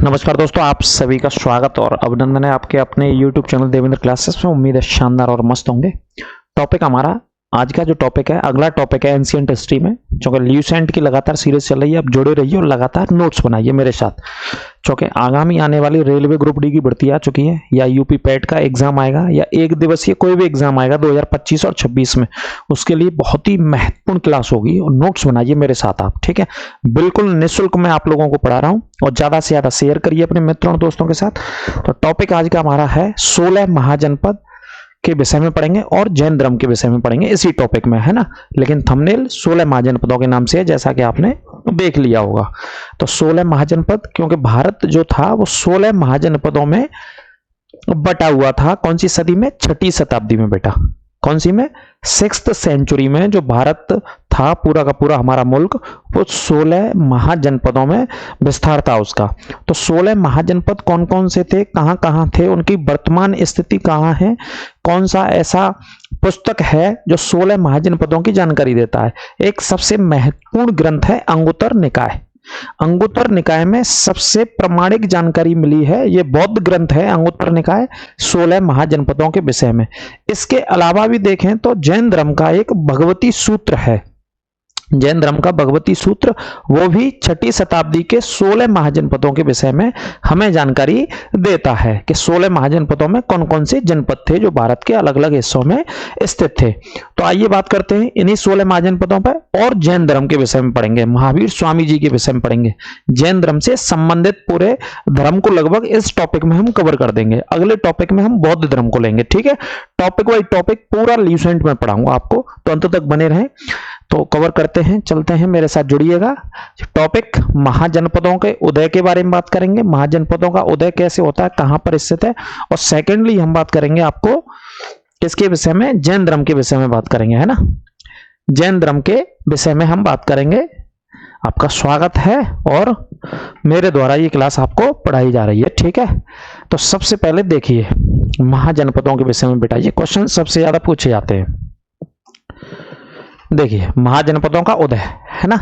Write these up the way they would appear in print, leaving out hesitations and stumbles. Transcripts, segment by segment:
नमस्कार दोस्तों, आप सभी का स्वागत और अभिनंदन है आपके अपने YouTube चैनल देवेंद्र क्लासेस में। उम्मीद है शानदार और मस्त होंगे। टॉपिक हमारा आज का जो टॉपिक है, अगला टॉपिक है एंशिएंट हिस्ट्री में। चूंकि ल्यूसेंट की लगातार सीरीज चल रही है, आप जुड़े रहिए और लगातार नोट्स बनाइए मेरे साथ। चूंकि आगामी आने वाली रेलवे ग्रुप डी की भर्ती आ चुकी है, या यूपी पैट का एग्जाम आएगा, या एक दिवसीय कोई भी एग्जाम आएगा 2025 और 26 में, उसके लिए बहुत ही महत्वपूर्ण क्लास होगी और नोट्स बनाइए मेरे साथ आप, ठीक है। बिल्कुल निःशुल्क मैं आप लोगों को पढ़ा रहा हूं और ज्यादा से ज्यादा शेयर करिए अपने मित्रों और दोस्तों के साथ। तो टॉपिक आज का हमारा है 16 महाजनपद के विषय में पढ़ेंगे और जैन धर्म के विषय में पढ़ेंगे इसी टॉपिक में, है ना। लेकिन थंबनेल 16 महाजनपदों के नाम से है, जैसा कि आपने देख लिया होगा। तो 16 महाजनपद, क्योंकि भारत जो था वो 16 महाजनपदों में बटा हुआ था। कौन सी सदी में? 6वीं शताब्दी में बेटा। कौन सी में? 6th सेंचुरी में जो भारत था पूरा का पूरा हमारा मुल्क, वो 16 महाजनपदों में विस्तार था उसका। तो 16 महाजनपद कौन कौन से थे, कहां कहां थे, उनकी वर्तमान स्थिति कहां है, कौन सा ऐसा पुस्तक है जो 16 महाजनपदों की जानकारी देता है। एक सबसे महत्वपूर्ण ग्रंथ है अंगुत्तर निकाय। अंगुत्तर निकाय में सबसे प्रामाणिक जानकारी मिली है, यह बौद्ध ग्रंथ है अंगुत्तर निकाय 16 महाजनपदों के विषय में। इसके अलावा भी देखें तो जैन धर्म का एक भगवती सूत्र है, जैन धर्म का भगवती सूत्र, वो भी 6वीं शताब्दी के 16 महाजनपदों के विषय में हमें जानकारी देता है कि 16 महाजनपदों में कौन कौन से जनपद थे जो भारत के अलग अलग हिस्सों में स्थित थे। तो आइए बात करते हैं इन्हीं 16 महाजनपदों पर। और जैन धर्म के विषय में पढ़ेंगे, महावीर स्वामी जी के विषय में पढ़ेंगे। जैन धर्म से संबंधित पूरे धर्म को लगभग इस टॉपिक में हम कवर कर देंगे। अगले टॉपिक में हम बौद्ध धर्म को लेंगे, ठीक है। टॉपिक वाइज टॉपिक पूरा ल्यूसेंट में पढ़ाऊंगा आपको, तो अंत तक बने रहें। तो कवर करते हैं, चलते हैं, मेरे साथ जुड़िएगा। टॉपिक महाजनपदों के उदय के बारे में बात करेंगे, महाजनपदों का उदय कैसे होता है, कहां पर स्थित है। और सेकेंडली हम बात करेंगे आपको किसके विषय में? जैन धर्म के विषय में बात करेंगे, है ना। जैन धर्म के विषय में हम बात करेंगे। आपका स्वागत है और मेरे द्वारा ये क्लास आपको पढ़ाई जा रही है, ठीक है। तो सबसे पहले देखिए महाजनपदों के विषय में बेटा, ये क्वेश्चन सबसे ज्यादा पूछे जाते हैं। देखिए महाजनपदों का उदय, है ना।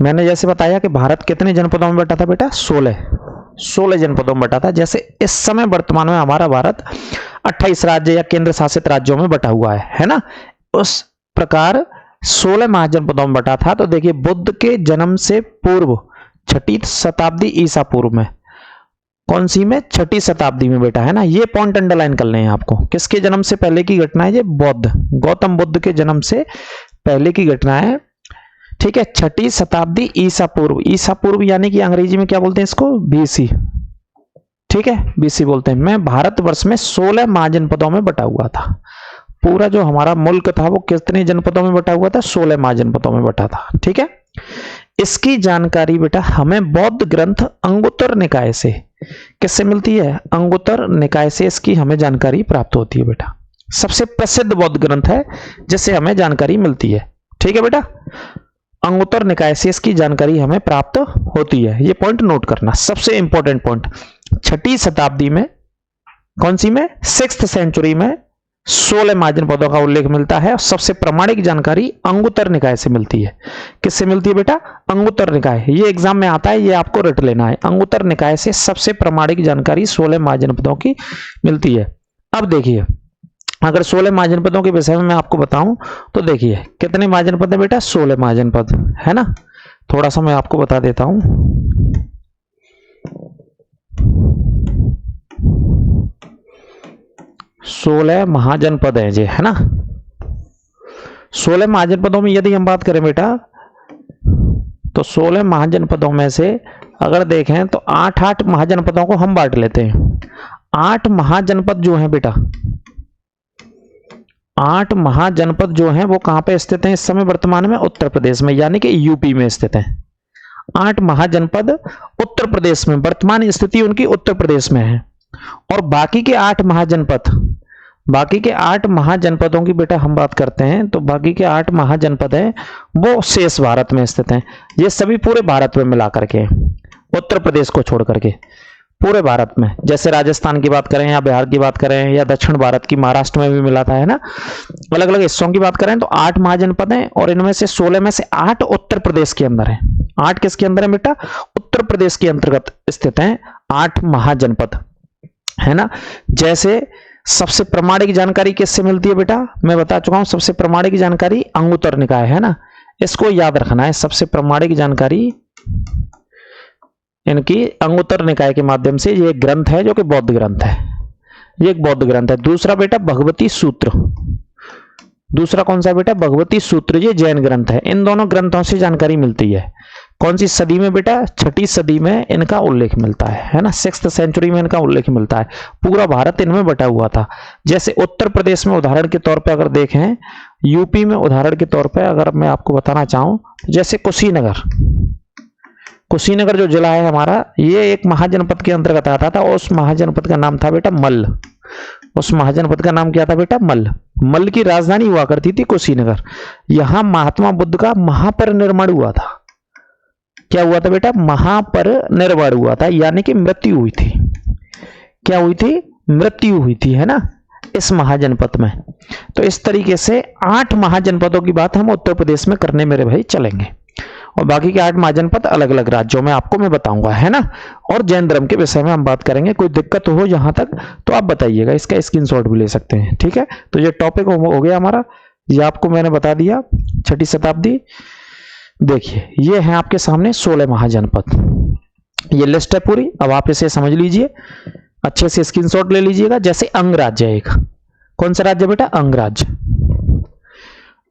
मैंने जैसे बताया कि भारत कितने जनपदों में बटा था बेटा? 16 जनपदों में बटा था। जैसे इस समय वर्तमान में हमारा भारत 28 राज्य या केंद्र शासित राज्यों में बटा हुआ है ना। उस प्रकार 16 महाजनपदों में बटा था। तो देखिए बुद्ध के जन्म से पूर्व 6वीं शताब्दी ईसा पूर्व में, कौन सी में? 6वीं शताब्दी में बेटा, है ना। ये पॉइंट अंडरलाइन कर लें आपको। किसके जन्म से पहले की घटना है? ये बौद्ध गौतम बुद्ध के जन्म से पहले की घटना है, ठीक है। 6वीं शताब्दी ईसा पूर्व। ईसा पूर्व यानी कि अंग्रेजी में क्या बोलते हैं इसको? बीसी, ठीक है, बीसी बोलते हैं। मैं भारतवर्ष में 16 महाजनपदों में बटा हुआ था। पूरा जो हमारा मुल्क था वो कितने जनपदों में बटा हुआ था? 16 महाजनपदों में बटा था, ठीक है। इसकी जानकारी बेटा हमें बौद्ध ग्रंथ अंगुत्तर निकाय से, किससे मिलती है? अंगुत्तर निकाय से इसकी हमें जानकारी प्राप्त होती है बेटा। सबसे प्रसिद्ध बौद्ध ग्रंथ है जिससे हमें जानकारी मिलती है, ठीक है बेटा। अंगुत्तर निकाय से इसकी जानकारी हमें प्राप्त होती है, ये पॉइंट नोट करना, सबसे इंपॉर्टेंट पॉइंट। 6वीं शताब्दी में, कौन सी में? 6th सेंचुरी में 16 महाजनपदों का उल्लेख मिलता है। और सबसे प्रामाणिक जानकारी अंगुत्तर निकाय से मिलती है। किससे मिलती है बेटा? अंगुत्तर निकाय। ये एग्जाम में आता है, ये आपको रट लेना है। अंगुत्तर निकाय से सबसे प्रामाणिक जानकारी 16 महाजनपदों की मिलती है। अब देखिए अगर 16 महाजनपदों के विषय में मैं आपको बताऊं तो देखिए कितने महाजनपद है बेटा? 16 महाजनपद, है ना। थोड़ा सा मैं आपको बता देता हूं। सोलह महाजनपद है जी, है ना। 16 महाजनपदों में यदि हम बात करें बेटा, तो 16 महाजनपदों में से अगर देखें तो 8 महाजनपदों को हम बांट लेते हैं। 8 महाजनपद जो है बेटा, 8 महाजनपद जो हैं वो कहां पे स्थित हैं इस समय वर्तमान में? उत्तर प्रदेश में, यानी कि यूपी में स्थित हैं। 8 महाजनपद उत्तर प्रदेश में, वर्तमान स्थिति उनकी उत्तर प्रदेश में है। और बाकी के 8 महाजनपद, बाकी के 8 महाजनपदों की बेटा हम बात करते हैं तो बाकी के 8 महाजनपद हैं वो शेष भारत में स्थित हैं। ये सभी पूरे भारत में मिला करके, उत्तर प्रदेश को छोड़ करके पूरे भारत में। जैसे राजस्थान की बात करें या बिहार की बात करें या दक्षिण भारत की महाराष्ट्र में भी मिला था, है ना। अलग अलग हिस्सों की बात करें तो 8 महाजनपद हैं और इनमें से 16 में से 8 उत्तर प्रदेश के अंदर है। 8 किसके अंदर है बेटा? उत्तर प्रदेश के अंतर्गत स्थित हैं 8 महाजनपद, है ना। जैसे सबसे प्रामाणिक जानकारी किससे मिलती है बेटा, मैं बता चुका हूं, सबसे प्रामाणिक जानकारी अंगुत्तर निकाय, है ना, इसको याद रखना है। सबसे प्रामाणिक जानकारी इनकी अंगुत्तर निकाय के माध्यम से, ये एक ग्रंथ है जो कि बौद्ध ग्रंथ है, ये एक बौद्ध ग्रंथ है। दूसरा बेटा भगवती सूत्र, दूसरा कौन सा बेटा, भगवती सूत्र, ये जैन ग्रंथ है। इन दोनों ग्रंथों से जानकारी मिलती है। कौन सी सदी में बेटा, 6ठी सदी में इनका उल्लेख मिलता है ना, 6th सेंचुरी में इनका उल्लेख मिलता है। पूरा भारत इनमें बटा हुआ था। जैसे उत्तर प्रदेश में उदाहरण के तौर पे अगर देखें, यूपी में उदाहरण के तौर पे अगर मैं आपको बताना चाहूं, जैसे कुशीनगर, कुशीनगर जो जिला है हमारा, ये एक महाजनपद के अंतर्गत आता था और उस महाजनपद का नाम था बेटा मल्ल। उस महाजनपद का नाम क्या था बेटा, मल्ल। मल्ल की राजधानी हुआ करती थी कुशीनगर। यहां महात्मा बुद्ध का महापरिनिर्वाण हुआ था। क्या हुआ था बेटा, महापरिनिर्वाण हुआ था, यानी कि मृत्यु हुई थी। क्या हुई थी, मृत्यु हुई थी, है ना, इस महाजनपद में। तो इस तरीके से 8 महाजनपदों की बात हम उत्तर प्रदेश में करने मेरे भाई चलेंगे, और बाकी के 8 महाजनपद अलग अलग राज्यों में आपको मैं बताऊंगा, है ना। और जैन धर्म के विषय में हम बात करेंगे। कोई दिक्कत हो यहां तक तो आप बताइएगा, इसका स्क्रीनशॉट भी ले सकते हैं, ठीक है। तो ये टॉपिक हो गया हमारा, ये आपको मैंने बता दिया, 6ठी शताब्दी। देखिए ये है आपके सामने 16 महाजनपद, ये लिस्ट है पूरी। अब आप इसे समझ लीजिए, अच्छे से स्क्रीनशॉट ले लीजिएगा। जैसे अंगराज्य है एक, कौन सा राज्य बेटा, अंगराज्य,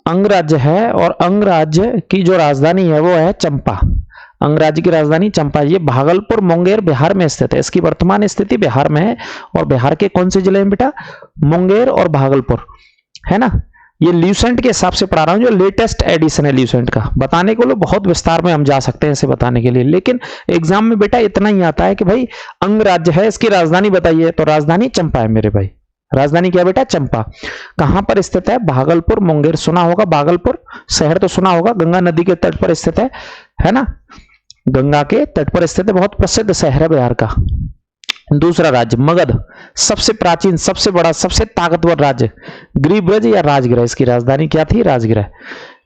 अंगराज्य है, और अंगराज्य की जो राजधानी है वो है चंपा। अंगराज्य की राजधानी चंपा, ये भागलपुर मुंगेर बिहार में स्थित है। इसकी वर्तमान स्थिति बिहार में है, और बिहार के कौन से जिले में बेटा, मुंगेर और भागलपुर, है ना। ये ल्यूसेंट के हिसाब से पढ़ा रहा हूं, जो लेटेस्ट एडिशन है ल्यूसेंट का। बताने को लोग बहुत विस्तार में हम जा सकते हैं इसे बताने के लिए, लेकिन एग्जाम में बेटा इतना ही आता है कि भाई अंगराज्य है, इसकी राजधानी बताइए, तो राजधानी चंपा है मेरे भाई। राजधानी क्या बेटा, चंपा। कहां पर स्थित है, भागलपुर मुंगेर, सुना होगा, भागलपुर शहर तो सुना होगा, गंगा नदी के तट पर स्थित है ना, गंगा के तट पर स्थित है, बहुत प्रसिद्ध शहर है बिहार का। दूसरा राज्य मगध, सबसे प्राचीन, सबसे बड़ा, सबसे ताकतवर राज्य, गिरिब्रज या राजगृह, इसकी राजधानी क्या थी, राजगृह।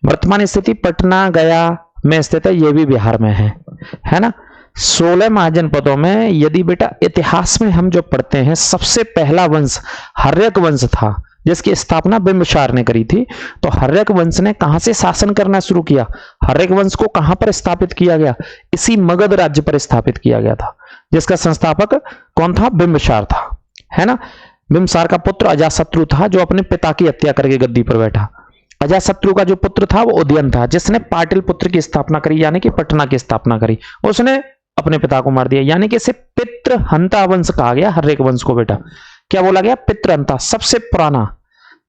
वर्तमान स्थिति पटना गया में स्थित है, यह भी बिहार में है ना। 16 महाजनपदों में यदि बेटा इतिहास में हम जो पढ़ते हैं, सबसे पहला वंश हर्यक वंश था, जिसकी स्थापना बिंबिसार ने करी थी। तो हर्यक वंश ने कहां से शासन करना शुरू किया, हर्यक वंश को कहां पर स्थापित किया गया, इसी मगध राज्य पर स्थापित किया गया था, जिसका संस्थापक कौन था, बिंबिसार था, है ना। बिंबिसार का पुत्र अजातशत्रु था, जो अपने पिता की हत्या करके गद्दी पर बैठा। अजातशत्रु का जो पुत्र था वो उदयन था, जिसने पाटलिपुत्र की स्थापना करी, यानी कि पटना की स्थापना करी। उसने अपने पिता को मार दिया, यानी कि इसे पितृहंता वंश कहा गया। हर्यक वंश को बेटा क्या बोला गया, पितृहंता। सबसे पुराना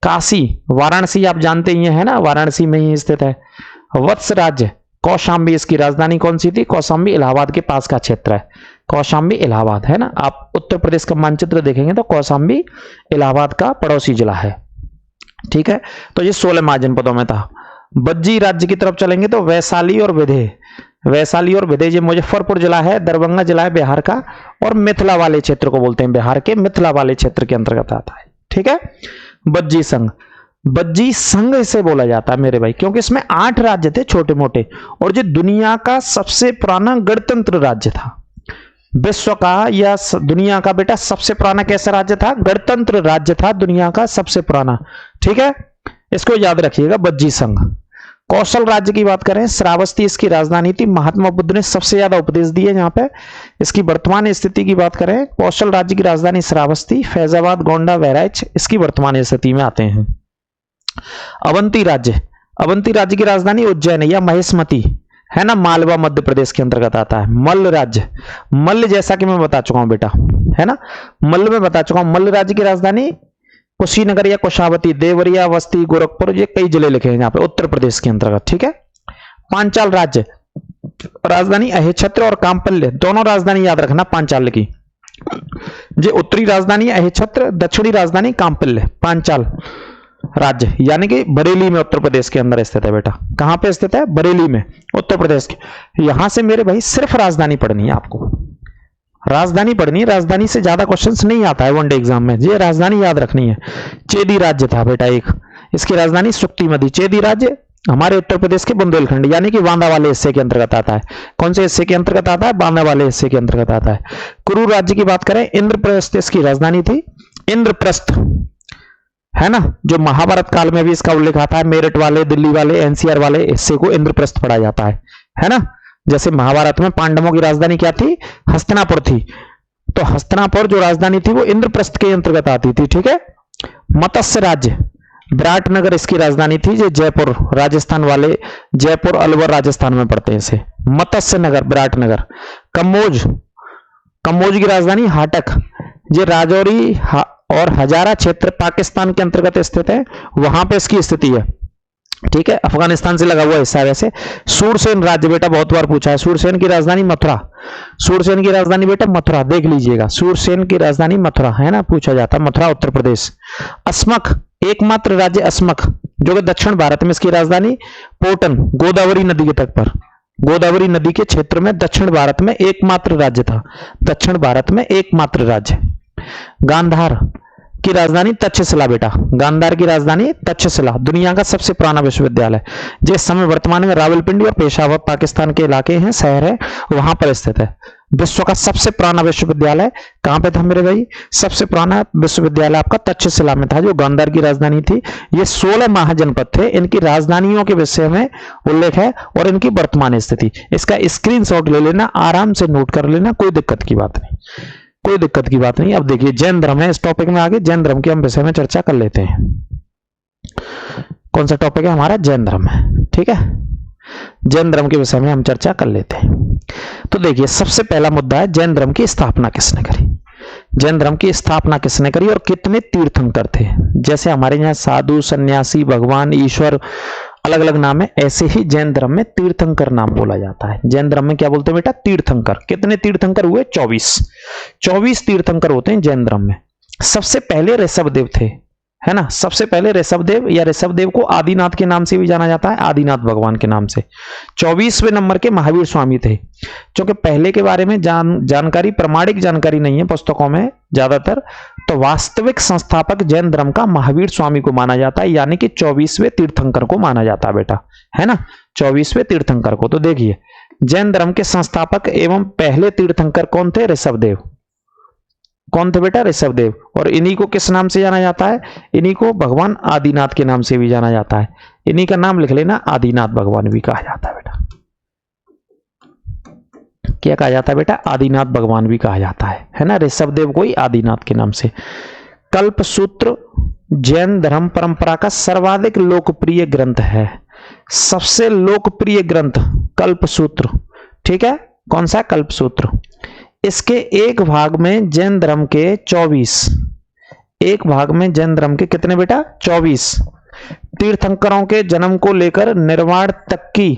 काशी, वाराणसी आप जानते ही है ना, वाराणसी में ही स्थित है। वत्स राज्य, कौशाम्बी, इसकी राजधानी कौन सी थी, कौशाम्बी, इलाहाबाद के पास का क्षेत्र है, कौशाम्बी इलाहाबाद, है ना। आप उत्तर प्रदेश का मानचित्र देखेंगे तो कौशाम्बी इलाहाबाद का पड़ोसी जिला है, ठीक है। तो ये 16 महाजनपदों में था। बज्जी राज्य की तरफ चलेंगे तो वैशाली और विदय, वैशाली और विदय, ये मुजफ्फरपुर जिला है, दरभंगा जिला है बिहार का, और मिथिला वाले क्षेत्र को बोलते हैं, बिहार के मिथिला वाले क्षेत्र के अंतर्गत आता है, ठीक है। बज्जी संघ, बज्जी संघ इसे बोला जाता है मेरे भाई, क्योंकि इसमें 8 राज्य थे छोटे मोटे, और ये दुनिया का सबसे पुराना गणतंत्र राज्य था। विश्व का या दुनिया का बेटा सबसे पुराना कैसा राज्य था, गणतंत्र राज्य था, दुनिया का सबसे पुराना, ठीक है। इसको याद रखिएगा, बज्जी संघ। कौशल राज्य की बात करें, श्रावस्ती इसकी राजधानी थी, महात्मा बुद्ध ने सबसे ज्यादा उपदेश दिए यहाँ पे। इसकी वर्तमान स्थिति की बात करें, कौशल राज्य की राजधानी श्रावस्ती, फैजाबाद, गोंडा, बहराइच इसकी वर्तमान स्थिति में आते हैं। अवंती राज्य, अवंती राज्य की राजधानी उज्जैन या महेशमती, है ना, मालवा मध्य प्रदेश के अंतर्गत आता है। मल्ल राज्य, मल्ल जैसा कि मैं बता चुका हूं बेटा, है ना, मल्ल में बता चुका हूं। मल्ल राज्य की राजधानी कुशीनगर या कुशावती, देवरिया, बस्ती, गोरखपुर, ये कई जिले लिखे हैं यहाँ पे उत्तर प्रदेश के अंतर्गत, ठीक है। पांचाल राज्य, राजधानी अहिच्छत्र और कामपल्य, दोनों राजधानी याद रखना पांचाल की। ये उत्तरी राजधानी अहिच्छत्र, दक्षिणी राजधानी कामपल्य, पांचाल राज्य, यानी कि बरेली में उत्तर प्रदेश के अंदर स्थित है बेटा। कहां पे स्थित है, बरेली में, उत्तर प्रदेश के। यहां से मेरे भाई सिर्फ राजधानी पढ़नी है आपको, राजधानी पढ़नी है, राजधानी से ज्यादा क्वेश्चंस नहीं आता है वनडे एग्जाम में, ये राजधानी याद रखनी है। चेदी राज्य था बेटा एक, इसकी राजधानी सुक्तिमती, चेदी राज्य हमारे उत्तर प्रदेश के बुंदेलखंड यानी कि बांदा वाले हिस्से के अंतर्गत आता है। कौन से हिस्से के अंतर्गत आता है? बांदा वाले हिस्से के अंतर्गत आता है। कुरु राज्य की बात करें, इंद्रप्रस्थ इसकी राजधानी थी। इंद्रप्रस्थ है ना, जो महाभारत काल में भी इसका उल्लेख आता है। मेरठ वाले, दिल्ली वाले, एनसीआर वाले हिस्से को इंद्रप्रस्थ पढ़ा जाता है ना। जैसे महाभारत में पांडवों की राजधानी क्या थी? हस्तिनापुर थी। तो हस्तिनापुर जो राजधानी थी वो इंद्रप्रस्थ के अंतर्गत आती थी। ठीक है। मत्स्य राज्य, विराटनगर इसकी राजधानी थी। जो जयपुर राजस्थान वाले, जयपुर अलवर राजस्थान में पड़ते हैं इसे। मत्स्य नगर, विराटनगर। कम्बोज, कम्बोज की राजधानी हाटक। ये राजौरी और हजारा क्षेत्र पाकिस्तान के अंतर्गत स्थित है, वहां पे इसकी स्थिति है। ठीक है, अफगानिस्तान से लगा हुआ हिस्सा है वैसे। सूरसेन राज्य बेटा बहुत बार पूछा है। सूरसेन की राजधानी मथुरा। सूरसेन की राजधानी बेटा मथुरा, देख लीजिएगा। सूरसेन की राजधानी मथुरा है ना, पूछा जाता है। मथुरा उत्तर प्रदेश। अस्मक, एकमात्र राज्य अस्मक, जो कि दक्षिण भारत में इसकी राजधानी पोटन, गोदावरी नदी के तट पर, गोदावरी नदी के क्षेत्र में दक्षिण भारत में एकमात्र राज्य था। दक्षिण भारत में एकमात्र राज्य। गांधार की राजधानी तक्षशिला बेटा। गांधार की राजधानी तक्षशिला, दुनिया का सबसे पुराना विश्वविद्यालय, जिस समय वर्तमान में रावलपिंडी और पेशावर पाकिस्तान के इलाके हैं, शहर है, वहां पर स्थित है। विश्व का सबसे पुराना विश्वविद्यालय कहां पे था मेरे भाई? सबसे पुराना विश्वविद्यालय आपका तक्षशिला में था, जो गांधार की राजधानी थी। ये 16 महाजनपद थे। इनकी राजधानियों के विषय में उल्लेख है और इनकी वर्तमान स्थिति। इसका स्क्रीनशॉट ले लेना, आराम से नोट कर लेना, कोई दिक्कत की बात नहीं, कोई दिक्कत की बात नहीं। अब देखिए जैन धर्म है इस टॉपिक में। आगे जैन धर्म के हम विषय में चर्चा कर लेते हैं। कौन सा टॉपिक है हमारा? जैन धर्म है। ठीक है, जैन धर्म के विषय में हम चर्चा कर लेते हैं। तो देखिए सबसे पहला मुद्दा है जैन धर्म की स्थापना किसने करी? जैन धर्म की स्थापना किसने करी और कितने तीर्थंकर थे? जैसे हमारे यहाँ साधु, सन्यासी, भगवान, ईश्वर अलग अलग नाम है, ऐसे ही जैन धर्म में तीर्थंकर नाम बोला जाता है। जैन धर्म में क्या बोलते हैं बेटा? तीर्थंकर। कितने तीर्थंकर हुए? 24 तीर्थंकर होते हैं जैन धर्म में। सबसे पहले ऋषभदेव थे, है ना। सबसे पहले ऋषभदेव, या ऋषभदेव को आदिनाथ के नाम से भी जाना जाता है, आदिनाथ भगवान के नाम से। 24वें नंबर के महावीर स्वामी थे। क्योंकि पहले के बारे में जानकारी, प्रमाणिक जानकारी नहीं है पुस्तकों में ज्यादातर, तो वास्तविक संस्थापक जैन धर्म का महावीर स्वामी को माना जाता है, यानी कि 24वें तीर्थंकर को माना जाता है बेटा, है ना, 24वें तीर्थंकर को। तो देखिए जैन धर्म के संस्थापक एवं पहले तीर्थंकर कौन थे? ऋषभदेव। कौन थे बेटा? ऋषभदेव। और इन्हीं को किस नाम से जाना जाता है? इन्हीं को भगवान आदिनाथ के नाम से भी जाना जाता है। इन्हीं का नाम लिख लेना, आदिनाथ भगवान भी कहा जाता है बेटा। क्या कहा जाता है बेटा? आदिनाथ भगवान भी कहा जाता है ना। ऋषभदेव को ही आदिनाथ के नाम से। कल्पसूत्र जैन धर्म परंपरा का सर्वाधिक लोकप्रिय ग्रंथ है। सबसे लोकप्रिय ग्रंथ कल्पसूत्र। ठीक है, कौन सा? कल्पसूत्र। इसके एक भाग में जैन धर्म के 24, एक भाग में जैन धर्म के कितने बेटा? 24 तीर्थंकरों के जन्म को लेकर निर्वाण तक की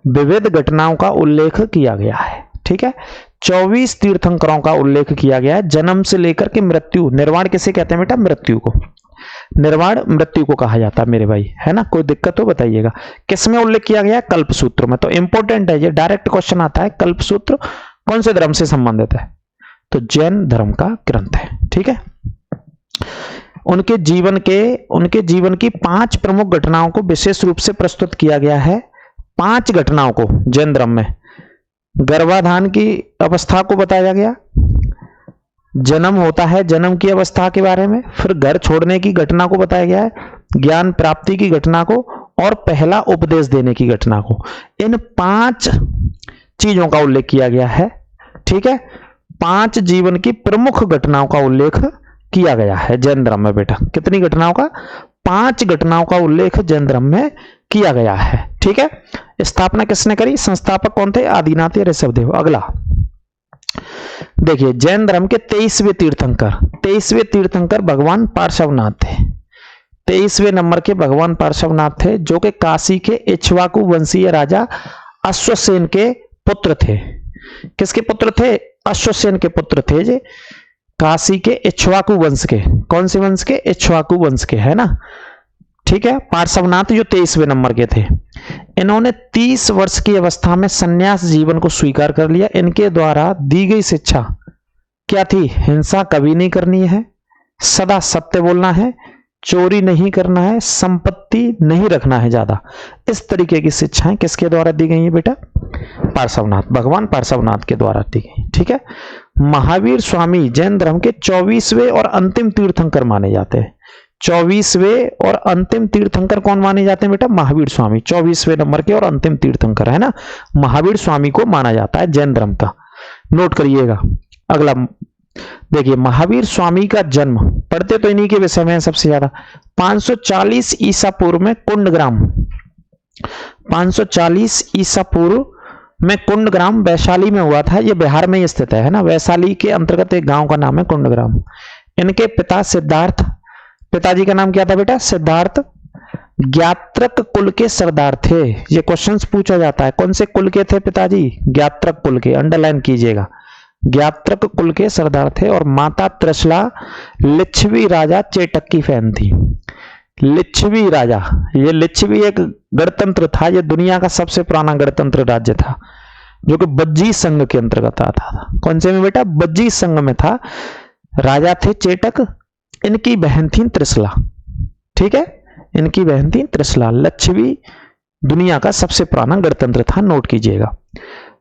विविध घटनाओं का उल्लेख किया गया है। ठीक है, 24 तीर्थंकरों का उल्लेख किया गया है, जन्म से लेकर के मृत्यु। निर्वाण किसे कहते हैं बेटा? मृत्यु को। निर्वाण मृत्यु को कहा जाता है मेरे भाई, है ना। कोई दिक्कत हो बताइएगा। किसमें उल्लेख किया गया है? कल्पसूत्र में। तो इंपॉर्टेंट है ये, डायरेक्ट क्वेश्चन आता है। कल्पसूत्र कौन से धर्म से संबंधित है? तो जैन धर्म का ग्रंथ है। ठीक है, उनके जीवन की 5 प्रमुख घटनाओं को विशेष रूप से प्रस्तुत किया गया है। 5 घटनाओं को जैन धर्म में। गर्भाधान की अवस्था को बताया गया, जन्म होता है, जन्म की अवस्था के बारे में, फिर घर छोड़ने की घटना को बताया गया है, ज्ञान प्राप्ति की घटना को, और पहला उपदेश देने की घटना को। इन 5 चीजों का उल्लेख किया गया है। ठीक है, 5 जीवन की प्रमुख घटनाओं का उल्लेख किया गया है जैन धर्म में बेटा। कितनी घटनाओं का? 5 घटनाओं का उल्लेख जैन धर्म में किया गया है। ठीक है, स्थापना किसने करी? संस्थापक कौन थे? आदिनाथ या ऋषभदेव। अगला देखिए जैन धर्म के 23वें तीर्थंकर भगवान पार्श्वनाथ थे। 23वें नंबर के भगवान पार्श्वनाथ थे, जो कि काशी के इक्ष्वाकु वंशीय राजा अश्वसेन के पुत्र थे। किसके पुत्र थे? अश्वसेन के पुत्र थे जे, काशी के इक्ष्वाकु वंश के। कौन से वंश के? इक्ष्वाकु वंश के, है ना। ठीक है, पार्श्वनाथ जो 23वें नंबर के थे, इन्होंने 30 वर्ष की अवस्था में संन्यास जीवन को स्वीकार कर लिया। इनके द्वारा दी गई शिक्षा क्या थी? हिंसा कभी नहीं करनी है, सदा सत्य बोलना है, चोरी नहीं करना है, संपत्ति नहीं रखना है ज्यादा। इस तरीके की शिक्षाएं किसके द्वारा दी गई है बेटा? पार्श्वनाथ, भगवान पार्श्वनाथ के द्वारा दी गई। ठीक है। महावीर स्वामी जैन धर्म के 24वें और अंतिम तीर्थंकर माने जाते हैं। 24वें और अंतिम तीर्थंकर कौन माने जाते हैं बेटा? महावीर स्वामी 24वें नंबर के और अंतिम तीर्थंकर है ना, महावीर स्वामी को माना जाता है जैन धर्म का। नोट करिएगा। अगला देखिए, महावीर स्वामी का जन्म, पढ़ते तो इन्हीं के विषय में सबसे ज्यादा, 540 ईसा पूर्व में कुंडग्राम, 540 ईसा पूर्व में कुंडग्राम वैशाली में हुआ था। यह बिहार में स्थित है ना, वैशाली के अंतर्गत एक गांव का नाम है कुंडग्राम। इनके पिता सिद्धार्थ, पिताजी का नाम क्या था बेटा? सिद्धार्थ ज्ञात्रक कुल के सरदार थे। ये क्वेश्चंस पूछा जाता है, कौन से कुल के थे पिताजी? ज्ञात्रक कुल के, अंडरलाइन कीजिएगा, ज्ञात्रक कुल के सरदार थे। और माता त्रिशला लिच्छवी राजा चेटक की फैन थी। लिच्छवी राजा, ये लिच्छवी एक गणतंत्र था, ये दुनिया का सबसे पुराना गणतंत्र राज्य था, जो कि बज्जी संघ के अंतर्गत आता था। कौन से में बेटा? बज्जी संघ में था। राजा थे चेटक, इनकी बहन थी त्रिशला। ठीक है, इनकी बहन थी त्रिशला। लिच्छवी दुनिया का सबसे पुराना गणतंत्र था, नोट कीजिएगा।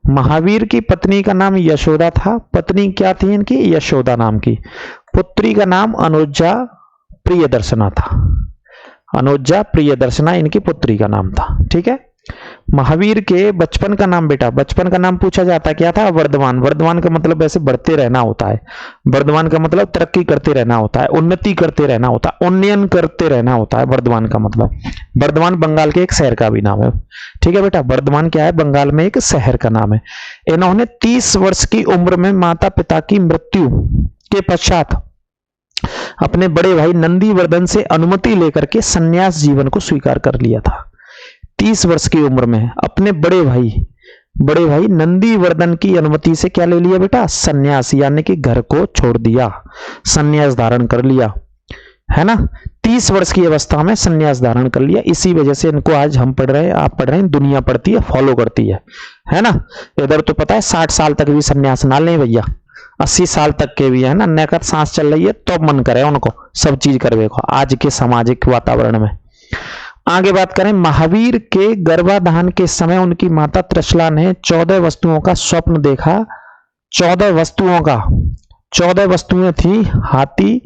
महावीर की पत्नी का नाम यशोदा था। पत्नी क्या थी इनकी? यशोदा नाम की। पुत्री का नाम अनुजा प्रियदर्शना था। अनुजा प्रियदर्शना इनकी पुत्री का नाम था। ठीक है। महावीर के बचपन का नाम बेटा, बचपन का नाम पूछा जाता है, क्या था? वर्धमान। वर्धमान का मतलब ऐसे बढ़ते रहना होता है, वर्धमान का मतलब तरक्की करते रहना होता है, उन्नति करते रहना होता है, उन्नयन करते रहना होता है वर्धमान का मतलब। वर्धमान बंगाल के एक शहर का भी नाम है। ठीक है बेटा, वर्धमान क्या है? बंगाल में एक शहर का नाम है। इन्होंने 30 वर्ष की उम्र में माता पिता की मृत्यु के पश्चात अपने बड़े भाई नंदीवर्धन से अनुमति लेकर के संन्यास जीवन को स्वीकार कर लिया था। 30 वर्ष की उम्र में अपने बड़े भाई नंदीवर्धन की अनुमति से क्या ले लिया बेटा? संन्यास, यानी कि घर को छोड़ दिया, संन्यास धारण कर लिया, है ना। 30 वर्ष की अवस्था में संन्यास धारण कर लिया। इसी वजह से इनको आज हम पढ़ रहे हैं, आप पढ़ रहे हैं, दुनिया पढ़ती है, फॉलो करती है ना। इधर तो पता है 60 साल तक भी संन्यास ना लें भैया, 80 साल तक के भी है ना, नकद सांस चल रही है तो मन करे उनको सब चीज करवे को आज के सामाजिक वातावरण में। आगे बात करें, महावीर के गर्भाधान के समय उनकी माता त्रिशला ने 14 वस्तुओं का स्वप्न देखा। 14 वस्तुएं थी: हाथी,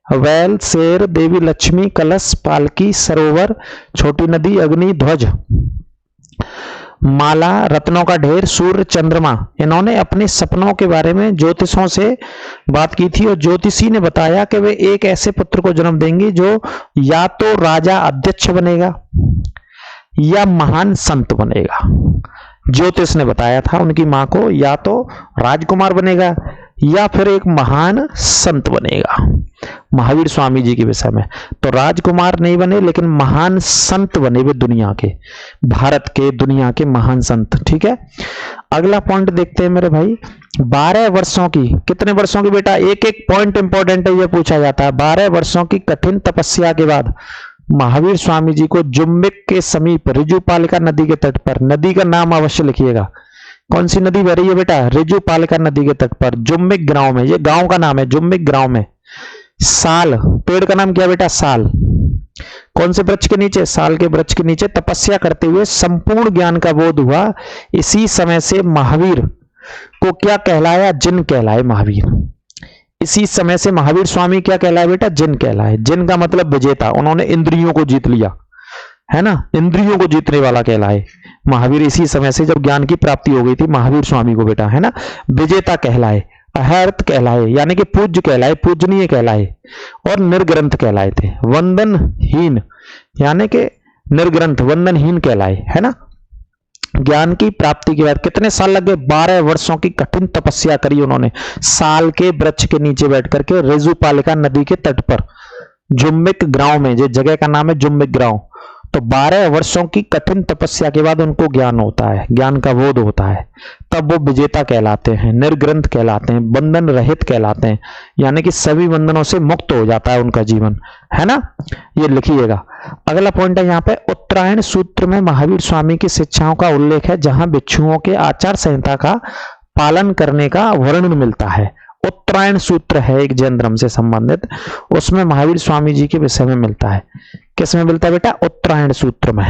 बैल, शेर, देवी लक्ष्मी, कलश, पालकी, सरोवर, छोटी नदी, अग्नि, ध्वज, माला, रत्नों का ढेर, सूर्य, चंद्रमा। इन्होंने अपने सपनों के बारे में ज्योतिषों से बात की थी और ज्योतिषी ने बताया कि वे एक ऐसे पुत्र को जन्म देंगे जो या तो राजा अध्यक्ष बनेगा या महान संत बनेगा। ज्योतिष ने बताया था उनकी मां को, या तो राजकुमार बनेगा या फिर एक महान संत बनेगा। महावीर स्वामी जी के विषय में तो राजकुमार नहीं बने, लेकिन महान संत बने वे, दुनिया के, भारत के, दुनिया के महान संत। ठीक है। अगला पॉइंट देखते हैं मेरे भाई। 12 वर्षों की, कितने वर्षों की बेटा? एक एक पॉइंट इंपॉर्टेंट है, यह पूछा जाता है। 12 वर्षों की कठिन तपस्या के बाद महावीर स्वामी जी को जुम्बिक के समीप ऋजुपालिका नदी के तट पर, नदी का नाम अवश्य लिखिएगा, कौन सी नदी बह रही है बेटा? ऋजुपालिका नदी के तट पर जुम्बिक गांव में, ये गांव का नाम है जुम्बिक गांव में, साल, पेड़ का नाम क्या बेटा? साल। कौन से वृक्ष के नीचे? साल के वृक्ष के नीचे तपस्या करते हुए संपूर्ण ज्ञान का बोध हुआ। इसी समय से महावीर को क्या कहलाया? जिन कहलाए महावीर। इसी समय से महावीर स्वामी क्या कहलाए बेटा? जिन कहलाए। जिन का मतलब विजेता, उन्होंने इंद्रियों को जीत लिया, है ना, इंद्रियों को जीतने वाला कहलाए महावीर। इसी समय से जब ज्ञान की प्राप्ति हो गई थी महावीर स्वामी को बेटा, है ना, विजेता कहलाए, अहर्त कहलाए, यानी कि पूज्य कहलाए, पूजनीय कहलाए, और निर्ग्रंथ कहलाए थे। वंदनहीन यानी कि निर्ग्रंथ, वंदनहीन कहलाए, है ना। ज्ञान की प्राप्ति के बाद कितने साल लगे? 12 वर्षों की कठिन तपस्या करी उन्होंने, साल के वृक्ष के नीचे बैठ करके ऋजुपालिका नदी के तट पर जुम्बिक गांव में, जो जगह का नाम है जुम्बिक गांव। तो 12 वर्षों की कठिन तपस्या के बाद उनको ज्ञान होता है, ज्ञान का बोध होता है, तब वो विजेता कहलाते हैं, निर्ग्रंथ कहलाते हैं, बंधन रहित कहलाते हैं, यानी कि सभी बंधनों से मुक्त हो जाता है उनका जीवन, है ना। ये लिखिएगा। अगला पॉइंट है यहाँ पे, उत्तरायण सूत्र में महावीर स्वामी की शिक्षाओं का उल्लेख है, जहां भिक्षुओं के आचार संहिता का पालन करने का वर्णन मिलता है। उत्तरायण सूत्र है एक जैन धर्म से संबंधित, उसमें महावीर स्वामी जी के विषय में मिलता है। किस में मिलता है बेटा? उत्तरायण सूत्र में।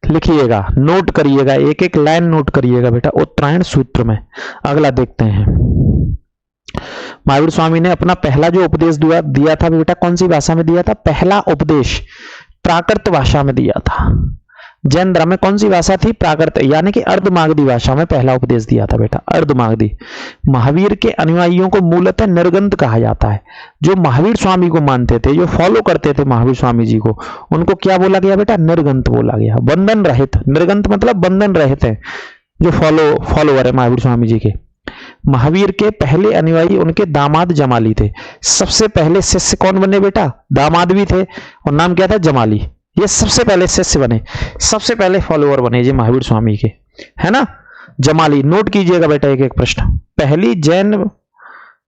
लिखिएगा, नोट करिएगा, एक एक लाइन नोट करिएगा बेटा, उत्तरायण सूत्र में। अगला देखते हैं, महावीर स्वामी ने अपना पहला जो उपदेश दिया था बेटा, कौन सी भाषा में दिया था? पहला उपदेश प्राकृत भाषा में दिया था। जैन धर्म में कौन सी भाषा थी? प्राकृत, यानी कि अर्धमागधी भाषा में पहला उपदेश दिया था बेटा, अर्धमागधी। महावीर के अनुयायियों को मूलतः निर्गंत कहा जाता है। जो महावीर स्वामी को मानते थे, जो फॉलो करते थे महावीर स्वामी जी को, उनको क्या बोला गया बेटा? निर्गंत बोला गया, बंधन रहित। निर्गंत मतलब बंधन रहित है, जो फॉलोवर है महावीर स्वामी जी के। महावीर के पहले अनुयायी उनके दामाद जमाली थे। सबसे पहले शिष्य कौन बने बेटा? दामाद भी थे, और नाम क्या था? जमाली। ये सबसे पहले शिष्य बने, सबसे पहले फॉलोअर बने जी महावीर स्वामी के, है ना? जमाली। नोट कीजिएगा बेटा एक एक प्रश्न। पहली जैन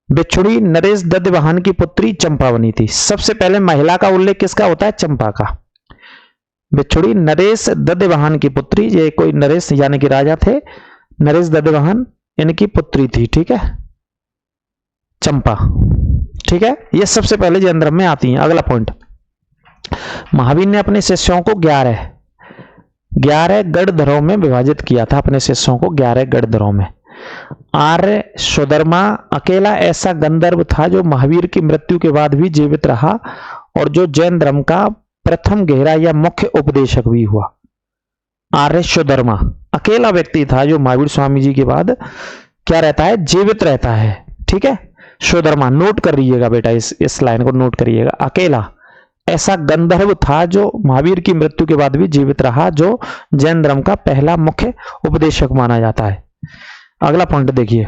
बिछुड़ी नरेश दध्यवाहन की पुत्री चंपावनी थी। सबसे पहले महिला का उल्लेख किसका होता है? चंपा का। बिछुड़ी नरेश दध्यवाहन की पुत्री, ये कोई नरेश यानी कि राजा थे, नरेश दध्यवाहन इनकी पुत्री थी, ठीक है, चंपा, ठीक है। ये सबसे पहले जैन धर्म में आती हैं। अगला पॉइंट, महावीर ने अपने शिष्यों को 11 गढ़धरों में विभाजित किया था। अपने शिष्यों को 11 गढ़धरों में। आर्य सुधर्मा अकेला ऐसा गंधर्व था जो महावीर की मृत्यु के बाद भी जीवित रहा और जो जैन धर्म का प्रथम गहरा या मुख्य उपदेशक भी हुआ। आर्य सुधर्मा अकेला व्यक्ति था जो महावीर स्वामी जी के बाद क्या रहता है? जीवित रहता है, ठीक है। सुधर्मा, नोट कर लीजिएगा बेटा, इस लाइन को नोट करिएगा। अकेला ऐसा गंधर्व था जो महावीर की मृत्यु के बाद भी जीवित रहा, जो जैन धर्म का पहला मुख्य उपदेशक माना जाता है। अगला पॉइंट देखिए।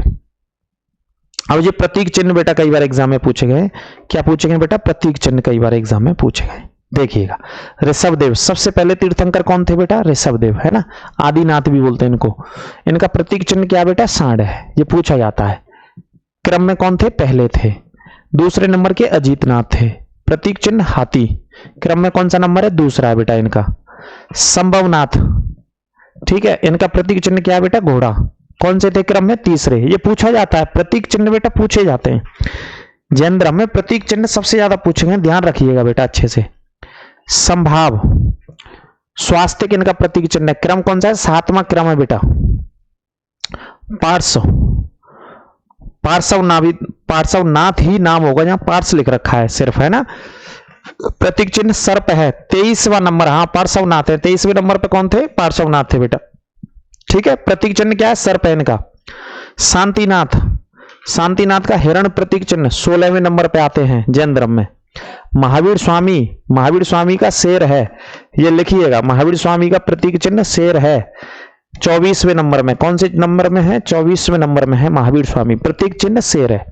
अब ये प्रतीक चिन्ह बेटा कई बार एग्जाम में पूछे गए। क्या पूछे गए बेटा? प्रतीक चिन्ह कई बार एग्जाम में पूछे गए। देखिएगा, ऋषभदेव सबसे पहले तीर्थंकर कौन थे बेटा? ऋषभदेव, है ना, आदिनाथ भी बोलते हैं इनको। इनका प्रतीक चिन्ह क्या बेटा? सांड है, ये पूछा जाता है। क्रम में कौन थे? पहले थे। दूसरे नंबर के अजीतनाथ थे। प्रतीक चिन्ह हाथी। क्रम में कौन सा नंबर है? दूसरा है बेटा इनका। संभवनाथ, ठीक है, इनका प्रतीक चिन्ह क्या है बेटा? घोड़ा। कौन से थे क्रम में? तीसरे। ये पूछा जाता है, प्रतीक चिन्ह बेटा पूछे जाते हैं जैन धर्म में। प्रतीक चिन्ह सबसे ज्यादा पूछे गए, ध्यान रखिएगा बेटा अच्छे से। संभाव, स्वास्तिक इनका प्रतीक चिन्ह है। क्रम कौन सा है? 7वां क्रम है बेटा। पार्श्वनाथ ही नाम होगा, जहां पार्श लिख रखा है सिर्फ, है ना। प्रतीक चिन्ह सर्प है, 23वां नंबर। हाँ, पार्श्वनाथ है, 23वें नंबर पे कौन थे? पार्श्वनाथ थे बेटा, ठीक है। प्रतीक चिन्ह क्या है? सर्प है इनका। शांतिनाथ का हिरण प्रतीक चिन्ह 16वें नंबर पे आते हैं जैन धर्म में। महावीर स्वामी का शेर है, ये लिखिएगा। महावीर स्वामी का प्रतीक चिन्ह शेर है, 24वें नंबर में। कौन से नंबर में है? 24वें नंबर में है महावीर स्वामी। प्रतीक चिन्ह शेर है,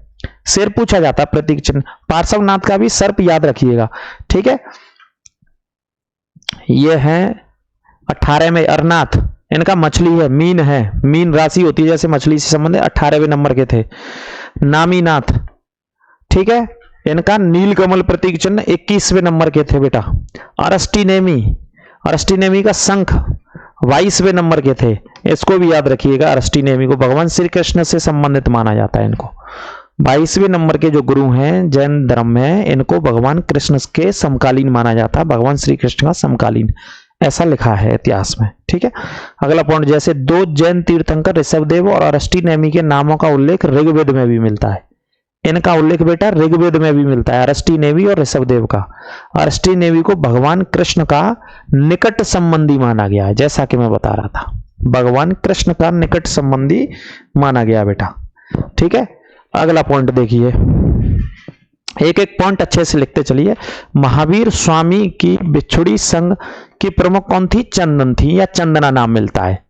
शेर पूछा जाता है प्रतीक चिन्ह। पार्श्वनाथ का भी सर्प याद रखिएगा, ठीक है। ये है 18 में अरनाथ, इनका मछली है, मीन है, मीन राशि होती है जैसे मछली से संबंधित, 18वें नंबर के थे। नामीनाथ, ठीक है, इनका नीलकमल प्रतीक चिन्ह 21वें नंबर के थे बेटा। अरस्टिनेमी का शंख 22वें नंबर के थे, इसको भी याद रखिएगा। अरस्टिनेमी को भगवान श्री कृष्ण से संबंधित माना जाता है इनको। 22वें नंबर के जो गुरु हैं जैन धर्म में, इनको भगवान कृष्ण के समकालीन माना जाता है, भगवान श्री कृष्ण का समकालीन, ऐसा लिखा है इतिहास में, ठीक है। अगला पॉइंट, जैसे 2 जैन तीर्थंकर ऋषभदेव और अरस्टिनेमी के नामों का उल्लेख ऋग्वेद में भी मिलता है। इनका उल्लेख बेटा ऋग्वेद में भी मिलता है, अरस्टिनेमी और ऋषभदेव का। अरस्टिनेमी को भगवान कृष्ण का निकट संबंधी माना गया है, जैसा कि मैं बता रहा था, भगवान कृष्ण का निकट संबंधी माना गया बेटा, ठीक है। अगला पॉइंट देखिए, एक एक पॉइंट अच्छे से लिखते चलिए। महावीर स्वामी की बिछुड़ी संघ की प्रमुख कौन थी? चंदन थी, या चंदना नाम मिलता है।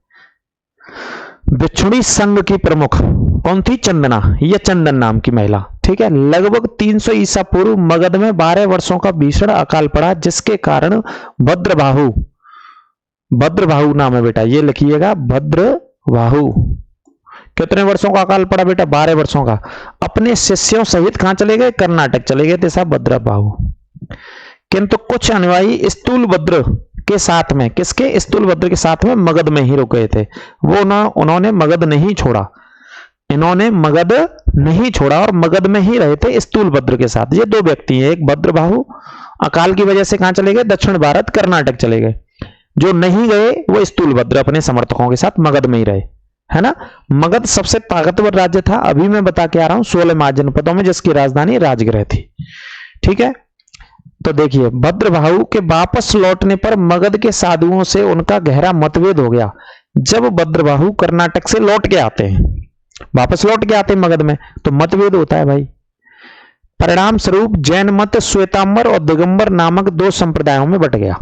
बिछुड़ी संघ की प्रमुख कौन थी? चंदना, यह चंदन नाम की महिला, ठीक है। लगभग 300 ईसा पूर्व मगध में 12 वर्षों का भीषण अकाल पड़ा, जिसके कारण भद्रबाहु नाम है बेटा, ये लिखिएगा, भद्रबाहु। कितने वर्षों का अकाल पड़ा बेटा? 12 वर्षों का। अपने शिष्यों सहित कहां चले गए? कर्नाटक चले गए थे साहब भद्रबाहु। किंतु कुछ अनुयायी स्थूलभद्र के साथ में, किसके? स्थूलभद्र के साथ में मगध में ही रुक गए थे, वो उन्होंने मगध नहीं छोड़ा। इन्होंने मगध नहीं छोड़ा और मगध में ही रहे थे स्थूलभद्र के साथ। ये दो व्यक्ति हैं, एक भद्रबाहु अकाल की वजह से कहां चले गए, दक्षिण भारत कर्नाटक चले गए। जो नहीं गए वो स्थूलभद्र अपने समर्थकों के साथ मगध में ही रहे, है ना। मगध सबसे ताकतवर राज्य था, अभी मैं बता के आ रहा हूं, 16 महाजनपदों में, जिसकी राजधानी राजगृह थी। ठीक है, तो देखिए भद्रबाहु के वापस लौटने पर मगध के साधुओं से उनका गहरा मतभेद हो गया। जब भद्रबाहु कर्नाटक से लौट के आते हैं, वापस लौट के आते हैं मगध में, तो मतभेद होता है भाई। परिणाम स्वरूप जैन मत श्वेतांबर और दिगंबर नामक दो संप्रदायों में बट गया।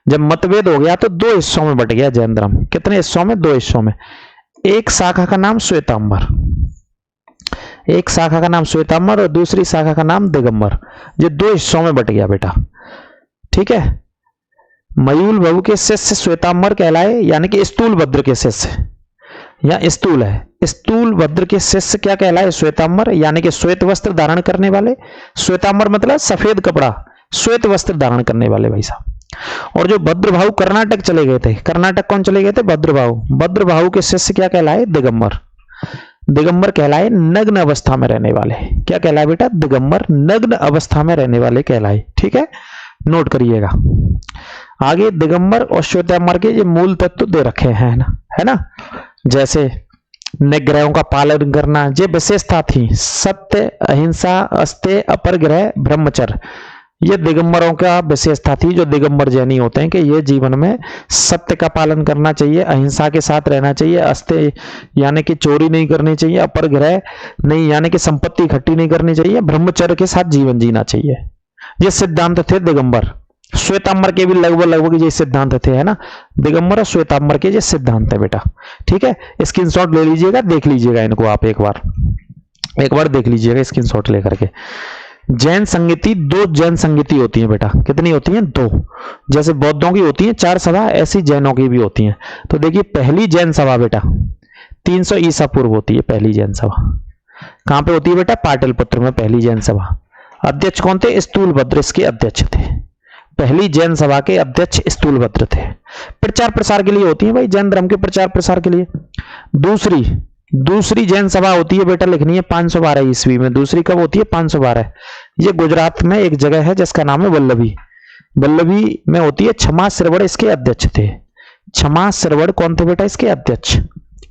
जब मतभेद हो गया तो दो हिस्सों में बट गया जैन धर्म। कितने हिस्सों में, दो हिस्सों में। एक शाखा का नाम श्वेतांबर, एक शाखा का नाम श्वेतांबर और दूसरी शाखा का नाम दिगंबर। ये दो हिस्सों में बट गया बेटा। ठीक है, मयूल बाबू के शिष्य श्वेतांबर कहलाए, यानी कि स्थूलभद्र के शिष्य, या स्थूल है, स्थूलभद्र के शिष्य क्या कहलाए, श्वेतांबर, यानी कि श्वेत वस्त्र धारण करने वाले। श्वेतांबर मतलब सफेद कपड़ा, श्वेत वस्त्र धारण करने वाले भाई साहब। और जो भद्रबाहु कर्नाटक चले गए थे, कर्नाटक कौन चले गए थे, भद्रबाहु। भद्रबाहु के शिष्य क्या कहलाए, दिगंबर। दिगंबर कहलाए नग्न अवस्था में रहने वाले। क्या कहलाए बेटा, दिगंबर नग्न अवस्था में रहने वाले कहलाए। ठीक है, नोट करिएगा। आगे दिगंबर और श्वेतांबर के ये मूल तत्व दे रखे हैं ना, है ना। जैसे निग्रहों का पालन करना, ये विशेषता थी। सत्य, अहिंसा, अस्तेय, अपर ग्रह, ब्रह्मचर्य, ये दिगंबरों का विशेषता थी। जो दिगंबर जैनी होते हैं कि ये जीवन में सत्य का पालन करना चाहिए, अहिंसा के साथ रहना चाहिए, अस्तेय यानी कि चोरी नहीं करनी चाहिए, अपर ग्रह नहीं यानी कि संपत्ति इकट्ठी नहीं करनी चाहिए, ब्रह्मचर्य के साथ जीवन जीना चाहिए। ये सिद्धांत थे दिगंबर। श्वेतांबर के भी लगभग ये सिद्धांत थे, है ना। दिगंबर और श्वेतांबर के ये सिद्धांत है बेटा। ठीक है, स्क्रीनशॉट ले लीजिएगा, देख लीजिएगा इनको आप एक बार देख लीजिएगा स्क्रीनशॉट लेकर के। जैन संगीति, दो जैन संगीति होती है बेटा। कितनी होती है, दो। जैसे बौद्धों की होती है 4 सभा, ऐसी जैनों की भी होती है। तो देखिए पहली जैन सभा बेटा 300 ईसा पूर्व होती है। पहली जैन सभा कहां पे होती है बेटा, पाटलिपुत्र में पहली जैन सभा। अध्यक्ष कौन थे, स्थूलभद्र इसके अध्यक्ष थे। पहली जैन सभा के अध्यक्ष स्थूलभद्र थे। प्रचार प्रसार के लिए होती है भाई, जैन धर्म के प्रचार प्रसार के लिए। दूसरी जैन सभा होती है बेटा, लिखनी है 512 ईस्वी में। दूसरी कब होती है, 512। ये गुजरात में एक जगह है जिसका नाम है वल्लभी। वल्लभी में होती है। क्षमा श्रवण इसके अध्यक्ष थे। क्षमा श्रवण कौन थे बेटा, इसके अध्यक्ष।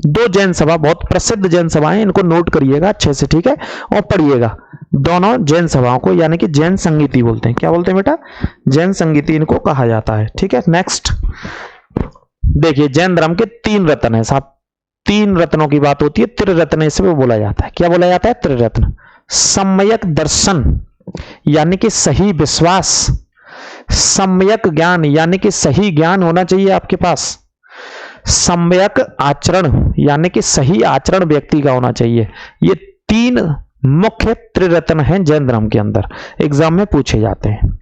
दो जैन सभा, बहुत प्रसिद्ध जैन सभाएं, इनको नोट करिएगा अच्छे से। ठीक है, और पढ़िएगा दोनों जैन सभाओं को, यानी कि जैन संगीति बोलते हैं। क्या बोलते हैं बेटा, जैन संगीति इनको कहा जाता है। ठीक है, नेक्स्ट देखिए, जैन धर्म के 3 रत्न है साहब। 3 रत्नों की बात होती है, त्रिरत्न इसे बोला जाता है। क्या बोला जाता है, त्रिरत्न। सम्यक दर्शन यानी कि सही विश्वास, सम्यक ज्ञान यानी कि सही ज्ञान होना चाहिए आपके पास, सम्यक आचरण यानी कि सही आचरण व्यक्ति का होना चाहिए। ये 3 मुख्य त्रिरत्न हैं जैन धर्म के अंदर, एग्जाम में पूछे जाते हैं।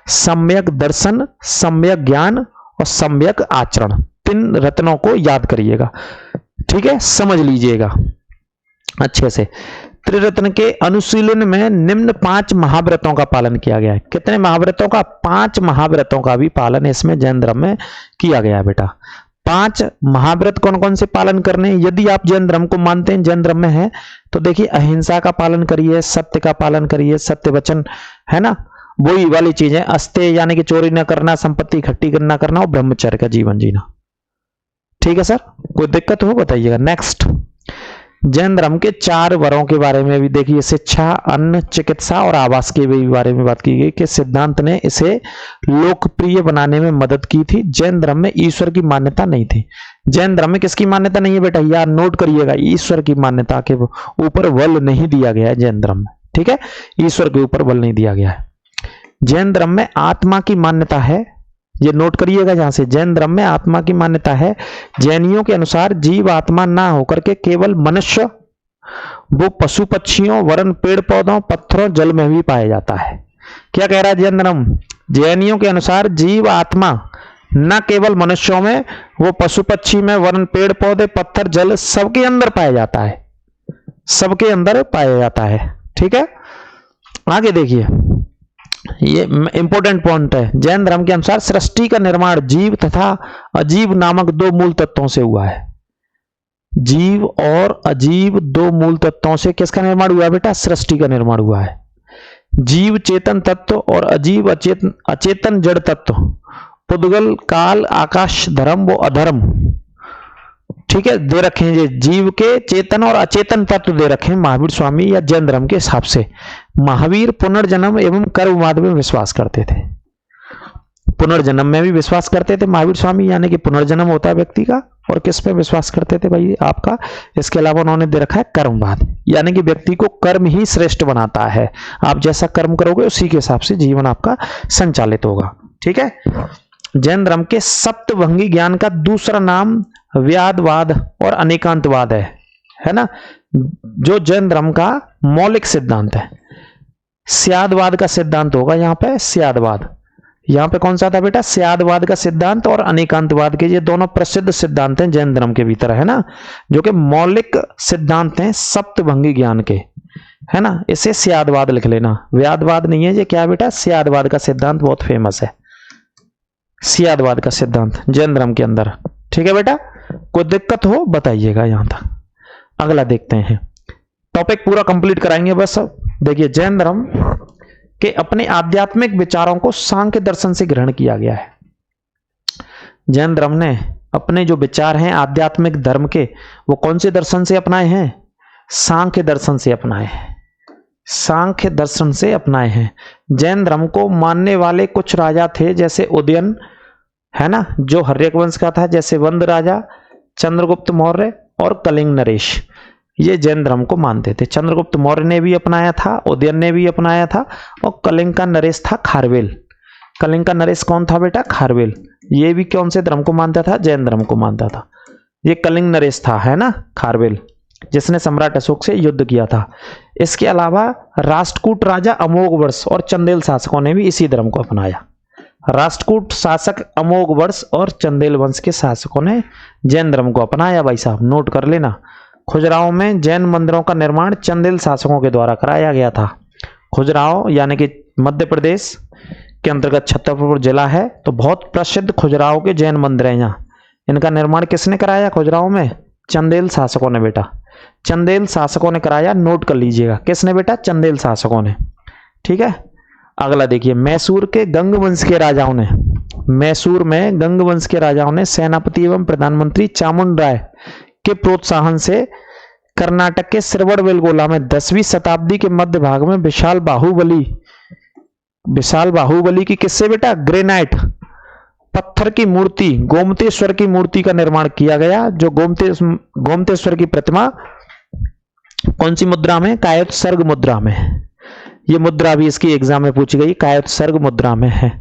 सम्यक दर्शन, सम्यक ज्ञान और सम्यक आचरण, 3 रत्नों को याद करिएगा। ठीक है, समझ लीजिएगा अच्छे से। त्रिरत्न के अनुशीलन में निम्न 5 महाव्रतों का पालन किया गया है। कितने महाव्रतों का, 5 महाव्रतों का भी पालन इसमें जैन धर्म में किया गया है बेटा। 5 महाव्रत कौन कौन से पालन करने, यदि आप जैन धर्म को मानते हैं, जैन धर्म में है, तो देखिए अहिंसा का पालन करिए, सत्य का पालन करिए, सत्य वचन, है ना, वही वाली चीजें। अस्तेय यानी कि चोरी न करना, संपत्ति इकट्ठी न करना, और ब्रह्मचर्य का जीवन जीना। ठीक है सर, कोई दिक्कत हो बताइएगा। नेक्स्ट, जैन धर्म के 4 वरों के बारे में भी देखिए। शिक्षा, अन्न, चिकित्सा और आवास के भी बारे में बात की गई कि सिद्धांत ने इसे लोकप्रिय बनाने में मदद की थी। जैन धर्म में ईश्वर की मान्यता नहीं थी। जैन धर्म में किसकी मान्यता नहीं है बेटा, यार नोट करिएगा, ईश्वर की मान्यता के ऊपर बल नहीं दिया गया है जैन धर्म में। ठीक है, ईश्वर के ऊपर बल नहीं दिया गया है। जैन धर्म में आत्मा की मान्यता है, ये नोट करिएगा जहां से। जैन धर्म में आत्मा की मान्यता है। जैनियों के अनुसार जीव आत्मा ना होकर के केवल मनुष्य, वो पशु पक्षियों, वरन पेड़ पौधों, पत्थरों, जल में भी पाया जाता है। क्या कह रहा है जैन धर्म, जैनियों के अनुसार जीव आत्मा न केवल मनुष्यों में, वो पशु पक्षी में, वरन पेड़ पौधे, पत्थर, जल सबके अंदर पाया जाता है, सबके अंदर पाया जाता है। ठीक है, आगे देखिए, ये इंपॉर्टेंट पॉइंट है। जैन धर्म के अनुसार सृष्टि का निर्माण जीव तथा अजीव नामक 2 मूल तत्वों से हुआ है। जीव और अजीव दो मूल तत्वों से किसका निर्माण हुआ है बेटा? सृष्टि का निर्माण हुआ है। जीव चेतन तत्व और अजीव अचेतन जड़ तत्व, उद्गल काल आकाश धर्म वो अधर्म, ठीक है, दे रखे हैं। जीव के चेतन और अचेतन तत्व दे रखे हैं महावीर स्वामी या जैन धर्म के हिसाब से। महावीर पुनर्जन्म एवं कर्मवाद में विश्वास करते थे। पुनर्जन्म में भी विश्वास करते थे महावीर स्वामी, यानी कि पुनर्जन्म होता है व्यक्ति का। और किस पे विश्वास करते थे भाई आपका? इसके अलावा उन्होंने दे रखा है कर्मवाद, यानी कि व्यक्ति को कर्म ही श्रेष्ठ बनाता है। आप जैसा कर्म करोगे उसी के हिसाब से जीवन आपका संचालित होगा। ठीक है। जैन धर्म के सप्तभंगी ज्ञान का दूसरा नाम व्यादवाद और अनेकांतवाद है ना, जो जैन धर्म का मौलिक सिद्धांत है। स्यादवाद का सिद्धांत होगा यहाँ पे, स्यादवाद। यहाँ पे कौन सा था बेटा? स्यादवाद का सिद्धांत और अनेकांतवाद के, ये दोनों प्रसिद्ध सिद्धांत हैं जैन धर्म के भीतर, है ना, जो कि मौलिक सिद्धांत हैं सप्तभंगी ज्ञान के, है ना। इसे स्यादवाद लिख लेना, व्यादवाद नहीं है ये। क्या है बेटा? स्यादवाद का सिद्धांत बहुत फेमस है, स्यादवाद का सिद्धांत जैन धर्म के अंदर। ठीक है बेटा, कोई दिक्कत हो बताइएगा यहां तक। अगला देखते हैं, टॉपिक पूरा कंप्लीट कराएंगे बस। देखिए, जैन धर्म के अपने आध्यात्मिक विचारों को सांख्य दर्शन से ग्रहण किया गया है। जैन धर्म ने अपने जो विचार हैं आध्यात्मिक धर्म के, वो कौन से दर्शन से अपनाए हैं? सांख्य दर्शन से अपनाए हैं, सांख्य दर्शन से अपनाए हैं। जैन धर्म को मानने वाले कुछ राजा थे, जैसे उदयन, है ना, जो हर्यक वंश का था, जैसे वंद राजा, चंद्रगुप्त मौर्य और कलिंग नरेश, ये जैन धर्म को मानते थे। चंद्रगुप्त मौर्य ने भी अपनाया था, उदयन ने भी अपनाया था, और कलिंग का नरेश था खारवेल। कलिंग का नरेश कौन था बेटा? खारवेल। ये भी कौन से धर्म को मानता था? जैन धर्म को मानता था। ये कलिंग नरेश था, है ना, खारवेल, जिसने सम्राट अशोक से युद्ध किया था। इसके अलावा राष्ट्रकूट राजा अमोघवर्ष और चंदेल शासकों ने भी इसी धर्म को अपनाया। राष्ट्रकूट शासक अमोघवर्ष और चंदेल वंश के शासकों ने जैन धर्म को अपनाया। भाई साहब नोट कर लेना। खुजराहो में जैन मंदिरों का निर्माण चंदेल शासकों के द्वारा कराया गया था। खुजराहो यानी कि मध्य प्रदेश के अंतर्गत छतरपुर जिला है, तो बहुत प्रसिद्ध खुजराहो के जैन मंदिर हैं यहाँ। इनका निर्माण किसने कराया खुजराहो में? चंदेल शासकों ने बेटा, चंदेल शासकों ने कराया। नोट कर लीजिएगा, किसने बेटा? चंदेल शासकों ने। ठीक है। अगला देखिए, मैसूर के गंग वंश के राजाओं ने, मैसूर में गंग वंश के राजाओं ने सेनापति एवं प्रधानमंत्री चामुंड राय के प्रोत्साहन से कर्नाटक के श्रवणबेलगोला में 10वीं शताब्दी के मध्य भाग में विशाल बाहुबली की किससे बेटा? ग्रेनाइट पत्थर की मूर्ति, गोमतेश्वर की मूर्ति का निर्माण किया गया। जो गोमतेश्वर की प्रतिमा कौन सी मुद्रा में? कायोत्सर्ग मुद्रा में। ये मुद्रा भी इसकी एग्जाम में पूछी गई, कायोत्सर्ग मुद्रा में है।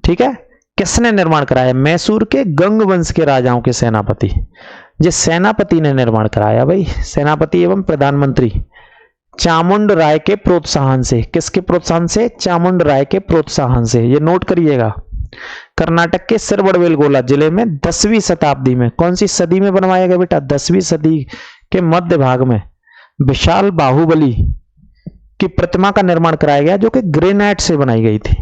ठीक है। किसने निर्माण कराया? मैसूर के गंग वंश के राजाओं के सेनापति, जिस सेनापति ने निर्माण कराया भाई, सेनापति एवं प्रधानमंत्री चामुंड राय के प्रोत्साहन से। किसके प्रोत्साहन से? चामुंड राय के प्रोत्साहन से। ये नोट करिएगा। कर्नाटक के श्रवणबेलगोला जिले में 10वीं शताब्दी में, कौन सी सदी में बनवाया गया बेटा? 10वीं सदी के मध्य भाग में विशाल बाहुबली की प्रतिमा का निर्माण कराया गया, जो कि ग्रेनाइट से बनाई गई थी।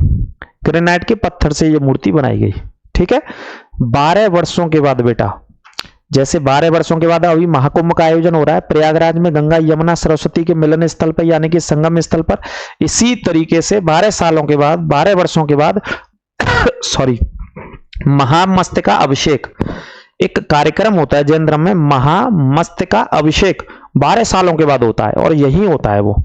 ग्रेनाइट के पत्थर से यह मूर्ति बनाई गई। ठीक है। 12 वर्षों के बाद बेटा, जैसे 12 वर्षों के बाद अभी महाकुंभ का आयोजन हो रहा है प्रयागराज में, गंगा यमुना सरस्वती के मिलन स्थल पर, यानी कि संगम स्थल पर, इसी तरीके से 12 सालों के बाद, 12 वर्षों के बाद सॉरी, महामस्तका अभिषेक एक कार्यक्रम होता है जैन धर्म में। महामस्तका अभिषेक 12 सालों के बाद होता है, और यही होता है। वो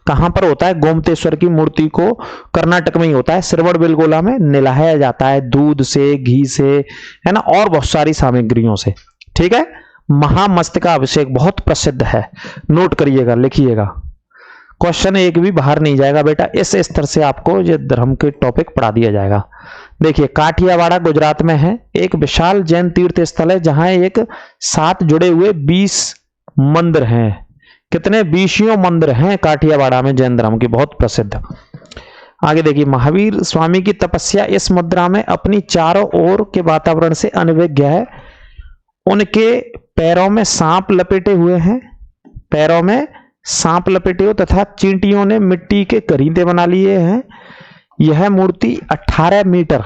कहां पर होता है? गोमतेश्वर की मूर्ति को कर्नाटक में ही होता है, श्रवणबेलगोला में निलाया जाता है दूध से, घी से, है ना, और बहुत सारी सामग्रियों से। ठीक है। महामस्तका अभिषेक बहुत प्रसिद्ध है, नोट करिएगा, लिखिएगा। क्वेश्चन एक भी बाहर नहीं जाएगा बेटा, इस स्तर से आपको ये धर्म के टॉपिक पढ़ा दिया जाएगा। देखिए, काठियावाड़ा गुजरात में है, एक विशाल जैन तीर्थ स्थल है, जहां एक साथ जुड़े हुए 20 मंदिर हैं। कितने? 20 मंदिर हैं काठियावाड़ा में जैन धर्म के, बहुत प्रसिद्ध। आगे देखिए, महावीर स्वामी की तपस्या इस मुद्रा में अपनी चारों ओर के वातावरण से अनभिज्ञ है। उनके पैरों में सांप लपेटे हुए हैं, पैरों में सांप लपेटे हुए, तथा चींटियों ने मिट्टी के करींदे बना लिए हैं। यह मूर्ति 18 मीटर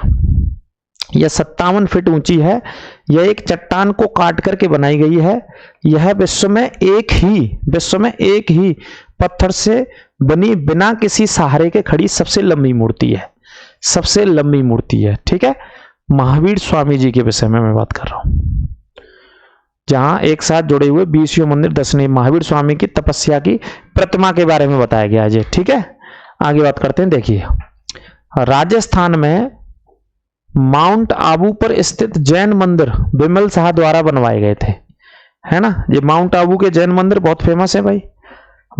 यह 57 फीट ऊंची है। यह एक चट्टान को काट करके बनाई गई है। यह विश्व में एक ही पत्थर से बनी बिना किसी सहारे के खड़ी सबसे लंबी मूर्ति है, सबसे लंबी मूर्ति है। ठीक है, महावीर स्वामी जी के विषय में मैं बात कर रहा हूं, जहां एक साथ जुड़े हुए 20 मंदिर दर्शनीय महावीर स्वामी की तपस्या की प्रतिमा के बारे में बताया गया है। ठीक है, आगे बात करते हैं। देखिए, राजस्थान में माउंट आबू पर स्थित जैन मंदिर बिमल शाह द्वारा बनवाए गए थे, है ना। ये माउंट आबू के जैन मंदिर बहुत फेमस है भाई।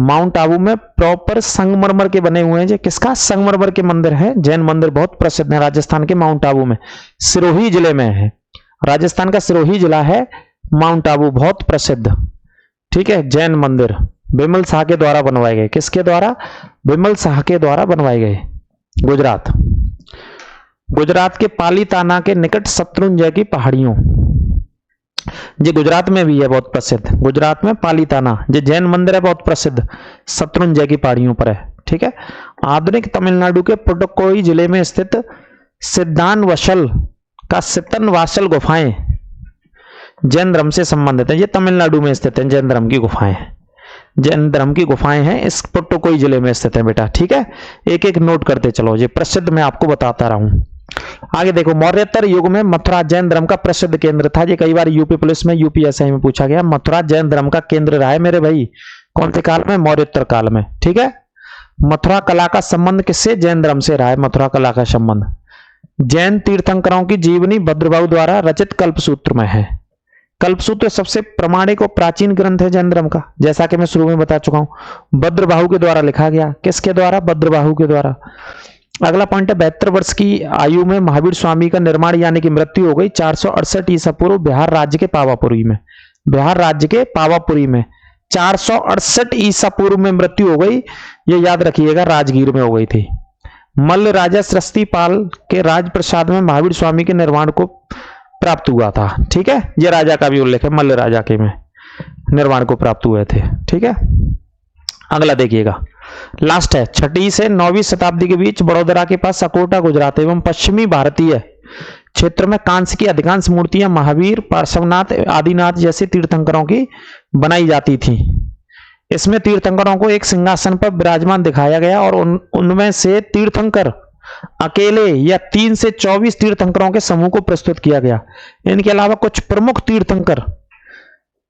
माउंट आबू में प्रॉपर संगमरमर के बने हुए हैं। जो किसका? संगमरमर के मंदिर है। जैन मंदिर बहुत प्रसिद्ध है राजस्थान के माउंट आबू में, सिरोही जिले में है। राजस्थान का सिरोही जिला है, माउंट आबू बहुत प्रसिद्ध। ठीक है, जैन मंदिर बिमल शाह के द्वारा बनवाए गए। किसके द्वारा? बिमल शाह के द्वारा बनवाए गए। गुजरात के पालीताना के निकट शत्रुंजय की पहाड़ियों, ये गुजरात में भी है बहुत प्रसिद्ध। गुजरात में पालीताना जो जैन मंदिर है बहुत प्रसिद्ध, शत्रुंजय की पहाड़ियों पर है। ठीक है, आधुनिक तमिलनाडु के पुडुकोई जिले में स्थित सितनवासल गुफाएं जैन धर्म से संबंधित है। ये तमिलनाडु में स्थित है, जैन धर्म की गुफाएं, जैन धर्म की गुफाएं हैं, इस पुडुकोई जिले में स्थित है बेटा। ठीक है, एक एक नोट करते चलो, ये प्रसिद्ध मैं आपको बताता रहा हूं। आगे देखो, मौर्योत्तर युग में मथुरा जैन धर्म का प्रसिद्ध केंद्र था। ये कई बार यूपी पुलिस में, यूपीएसआई में पूछा गया। मथुरा जैन धर्म का केंद्र रहा है मेरे भाई। कौन से काल में? मौर्योत्तर काल में। ठीक है, मथुरा कला का संबंध किससे? जैन धर्म से रहा है मथुरा कला का संबंध। जैन तीर्थंकरों की जीवनी भद्रबाहु द्वारा रचित कल्पसूत्र में है। कल्पसूत्र सबसे प्रामाणिक और प्राचीन ग्रंथ है जैन धर्म का, जैसा कि मैं शुरू में बता चुका हूं। भद्रबाहु के द्वारा लिखा गया। किसके द्वारा? भद्रबाहु के द्वारा। अगला पॉइंट है, 72 वर्ष की आयु में महावीर स्वामी का निर्माण यानी कि मृत्यु हो गई 468 ईसा पूर्व बिहार राज्य के पावापुरी में। बिहार राज्य के पावापुरी में 468 ईसा पूर्व में मृत्यु हो गई। ये याद रखिएगा, राजगीर में हो गई थी। मल्ल राजा सृष्टिपाल के राज प्रसाद में महावीर स्वामी के निर्माण को प्राप्त हुआ था। ठीक है, ये राजा का भी उल्लेख है, मल्ल राजा के में निर्माण को प्राप्त हुए थे। ठीक है, अगला देखिएगा, लास्ट है। 6वीं से 9वीं शताब्दी के बीच बड़ोदरा के पास अकोटा गुजरात एवं पश्चिमी भारतीय क्षेत्र में कांस्य की अधिकांश मूर्तियां महावीर, पार्श्वनाथ, आदिनाथ जैसे तीर्थंकरों की बनाई जाती थी। इसमें तीर्थंकरों को एक सिंहासन पर विराजमान दिखाया गया और उनमें से तीर्थंकर अकेले या 3 से 24 तीर्थंकरों के समूह को प्रस्तुत किया गया। इनके अलावा कुछ प्रमुख तीर्थंकर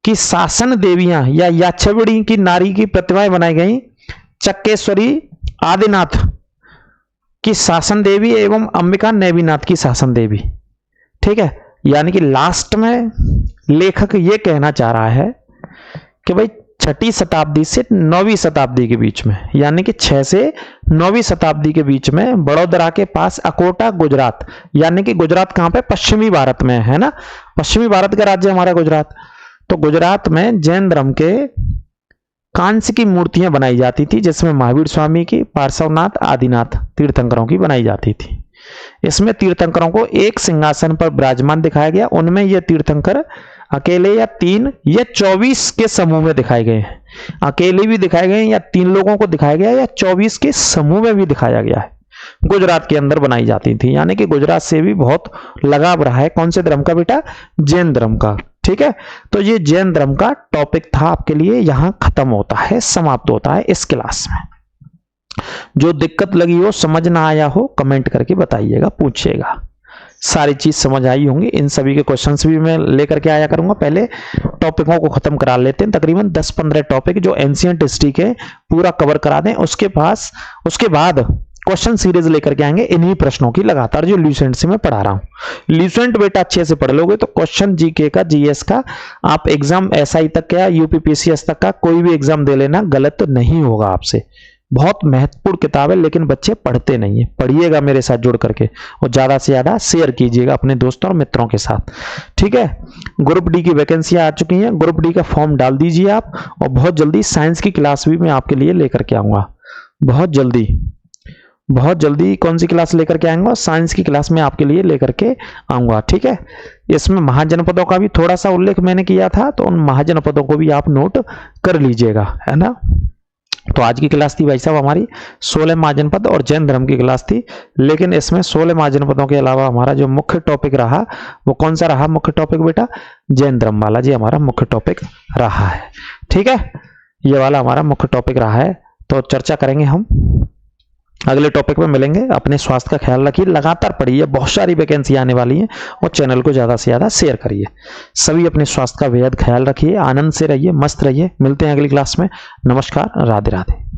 की शासन देवियां या याच्छवड़ी की नारी की प्रतिमाएं बनाई गई। चक्केश्वरी आदिनाथ की शासन देवी एवं अंबिका नेमिनाथ की शासन देवी। ठीक है, यानी कि लास्ट में लेखक यह कहना चाह रहा है कि भाई 6वीं शताब्दी से 9वीं शताब्दी के बीच में, यानी कि 6 से 9वीं शताब्दी के बीच में बड़ोदरा के पास अकोटा गुजरात, यानी कि गुजरात कहां पे? पश्चिमी भारत में है ना। पश्चिमी भारत का राज्य हमारा गुजरात। तो गुजरात में जैन धर्म के कांस्य की मूर्तियां बनाई जाती थी, जिसमें महावीर स्वामी की, पार्श्वनाथ, आदिनाथ तीर्थंकरों की बनाई जाती थी। इसमें तीर्थंकरों को एक सिंहासन पर विराजमान दिखाया गया। उनमें ये तीर्थंकर अकेले या 3 या 24 के समूह में दिखाए गए हैं। अकेले भी दिखाए गए या 3 लोगों को दिखाया गया या 24 के समूह में भी दिखाया गया है। गुजरात के अंदर बनाई जाती थी, यानी कि गुजरात से भी बहुत लगाव रहा है। कौन से धर्म का बेटा? जैन धर्म का। ठीक है, तो ये जैन धर्म का टॉपिक था आपके लिए, यहां खत्म होता है, समाप्त होता है इस क्लास में। जो दिक्कत लगी हो, समझ ना आया हो, कमेंट करके बताइएगा, पूछिएगा। सारी चीज समझ आई होंगी। इन सभी के क्वेश्चंस भी मैं लेकर के आया करूंगा। पहले टॉपिकों को खत्म करा लेते हैं, तकरीबन 10-15 टॉपिक जो एंशिएंट हिस्ट्री के पूरा कवर करा दें। उसके बाद क्वेश्चन सीरीज लेकर के आएंगे इन्हीं प्रश्नों की लगातार, जो ल्यूसेंट से मैं पढ़ा रहा हूं। ल्यूसेंट बेटा अच्छे से पढ़ लोगे तो क्वेश्चन जीके का, जीएस का, आप एग्जाम एसआई तक का, यूपीपीसीएस तक का कोई भी एग्जाम दे लेना, गलत नहीं होगा आपसे। बहुत महत्वपूर्ण किताब है, लेकिन बच्चे पढ़ते नहीं है। पढ़िएगा मेरे साथ जुड़ करके और ज्यादा से ज्यादा शेयर कीजिएगा अपने दोस्तों और मित्रों के साथ। ठीक है, ग्रुप डी की वैकेंसियां आ चुकी हैं। ग्रुप डी का फॉर्म डाल दीजिए आप, और बहुत जल्दी साइंस की क्लास भी मैं आपके लिए लेकर के आऊंगा। बहुत जल्दी कौन सी क्लास लेकर के आऊंगा? साइंस की क्लास में आपके लिए लेकर के आऊंगा। ठीक है, इसमें महाजनपदों का भी थोड़ा सा उल्लेख मैंने किया था, तो उन महाजनपदों को भी आप नोट कर लीजिएगा, है ना। तो आज की क्लास थी भाई साहब हमारी 16 महाजनपद और जैन धर्म की क्लास थी, लेकिन इसमें 16 महाजनपदों के अलावा हमारा जो मुख्य टॉपिक रहा वो कौन सा रहा मुख्य टॉपिक बेटा? जैन धर्म वाला जी हमारा मुख्य टॉपिक रहा है। ठीक है, ये वाला हमारा मुख्य टॉपिक रहा है। तो चर्चा करेंगे हम अगले टॉपिक में, मिलेंगे। अपने स्वास्थ्य का ख्याल रखिए, लगातार पढ़िए, बहुत सारी वैकेंसी आने वाली है, और चैनल को ज्यादा से ज्यादा शेयर करिए। सभी अपने स्वास्थ्य का बेहद ख्याल रखिए, आनंद से रहिए, मस्त रहिए। मिलते हैं अगली क्लास में। नमस्कार, राधे राधे।